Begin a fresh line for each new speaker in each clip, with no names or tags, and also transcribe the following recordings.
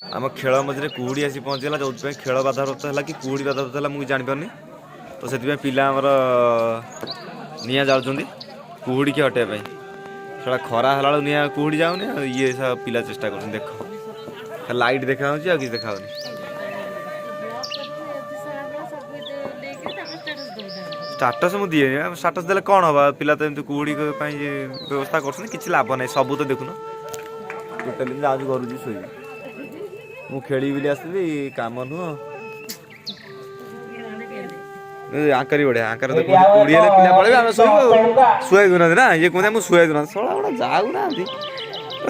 आम खेल मझे कुहुड़ी आसी पहुँचीगला जो खेल बाधाप्राप्त है कि कुहुड़ी बाधाप्राप्त है मुझे जापारे तो से पिला निआ जाऊँ कुहुड़ी की हटाइवाई से खरा है निआ कुहुड़ी जाऊनी ये सब पिला चेष्टा कर देख लाइट देखा कि देखा स्टाटस मुझे दिए स्टाटस देले कौन हम पिला तो एमती कुहुड़ी व्यवस्था कर लाभ ना सब तो देखुन टोटाली आज घर जी शोबी मु खेली बोली आसली काम नुह आंकरी बढ़िया आंकर तो कुड़ी पिला पड़े आम शुआई दूना ना ये कहते मुझे शुआई दूना सड़ा गोटे जाऊना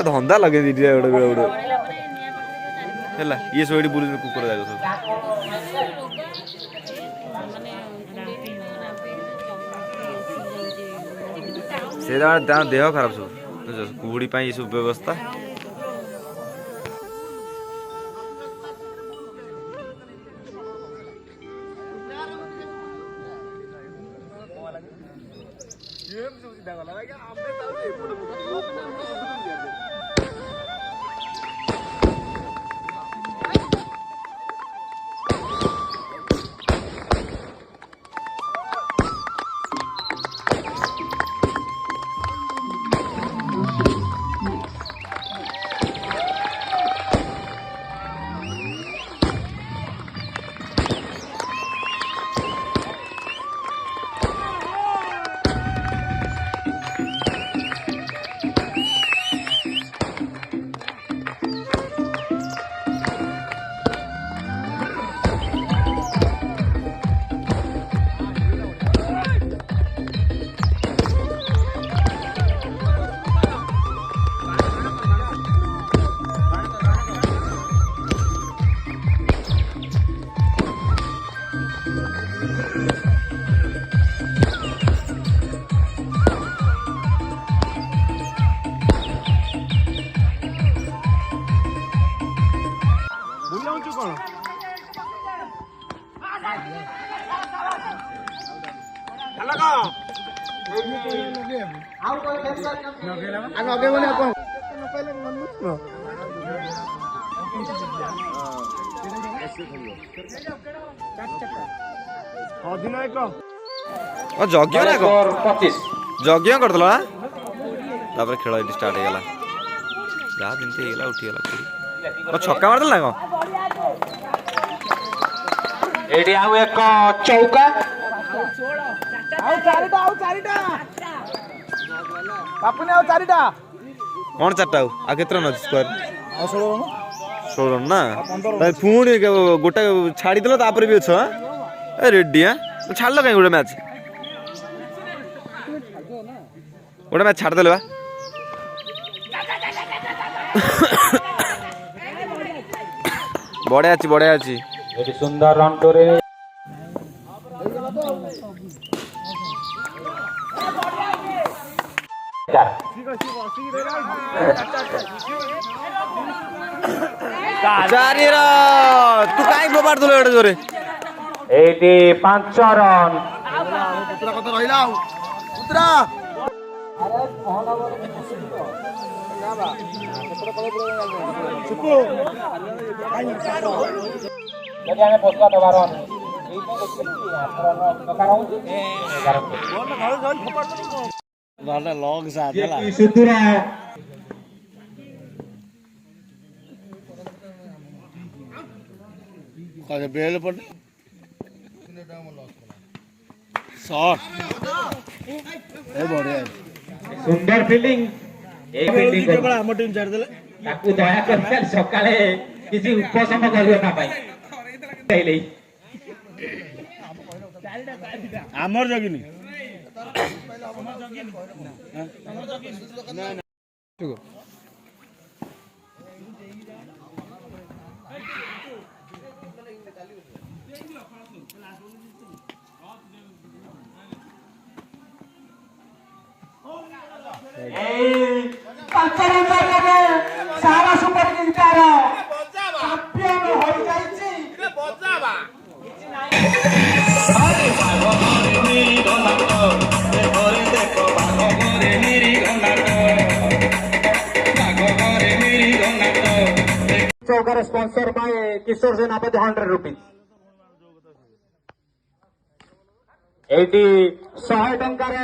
धंदा लगे गोटे गोटे है ये सब ये बुल कुकुर जाग सब से देह खराब सब कुहुड़ी ये सब व्यवस्था जज्ञ ना जज्ञ करदेल ना खेल ये स्टार्ट होगा जहाँ जमी होगा उठीगला छक्का मारदेल ना
एडी आउ एक चौका
कौन चार्टा आ के स्क्वायर 16 रन ना पुणी गोटे छाड़देल भी अच्छ रेडी हाँ छाड़ कहीं गोटे मैच छाड़देले बा बढ़िया अच्छी बढ़िया अच्छी
सुंदर रन टोरे
तू कहीं फोपाड़ देलु एटे जोरे
5 रन
बेल पड़े शॉट बढ़िया
सुंदर फील्डिंग
आम टीम छाड़ देले
दया कर सकाळे किसी उपशम करियो ना भाई
आमर जगिनी
सारा सुपर किंग चैंपियन हो जाइछि बजावा ଟଙ୍କାର ସ୍ପନ୍ସର ବାଇ କିଶୋର ସେନାପତି 100 rupees। ଏଇଠି 100 ଟଙ୍କାର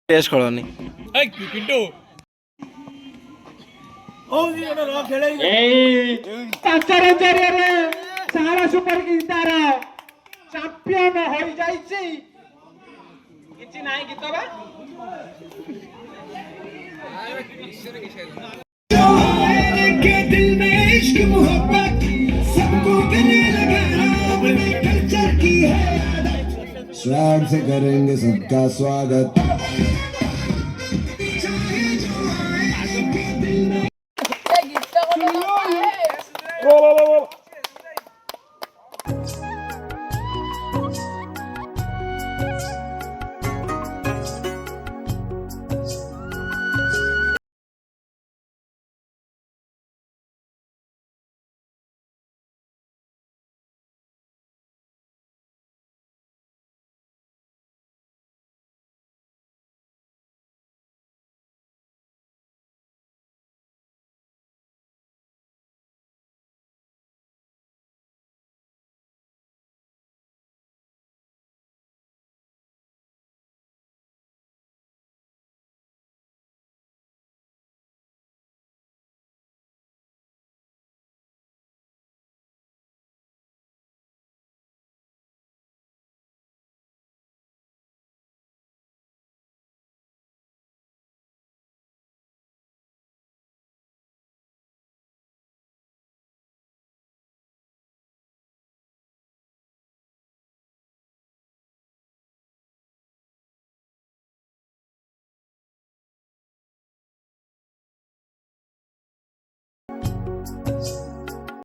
ଟେଷ୍ଟ ଖେଳନି
ପିଣ୍ଟୁ
ଏଇ 5 ରନ୍ ଜରିଆରେ ସାରା ସୁପର କିଙ୍ଗ ତାର ଚାମ୍ପିୟନ ହୋଇଯାଇଛି। କିଛି ନାହିଁ ଗୀତ ବା
के दिल में इश्क मोहब्बत सबको करने लगा अपने कल्चर की है स्वैग से करेंगे सबका स्वागत चाहे जो आए के दिल में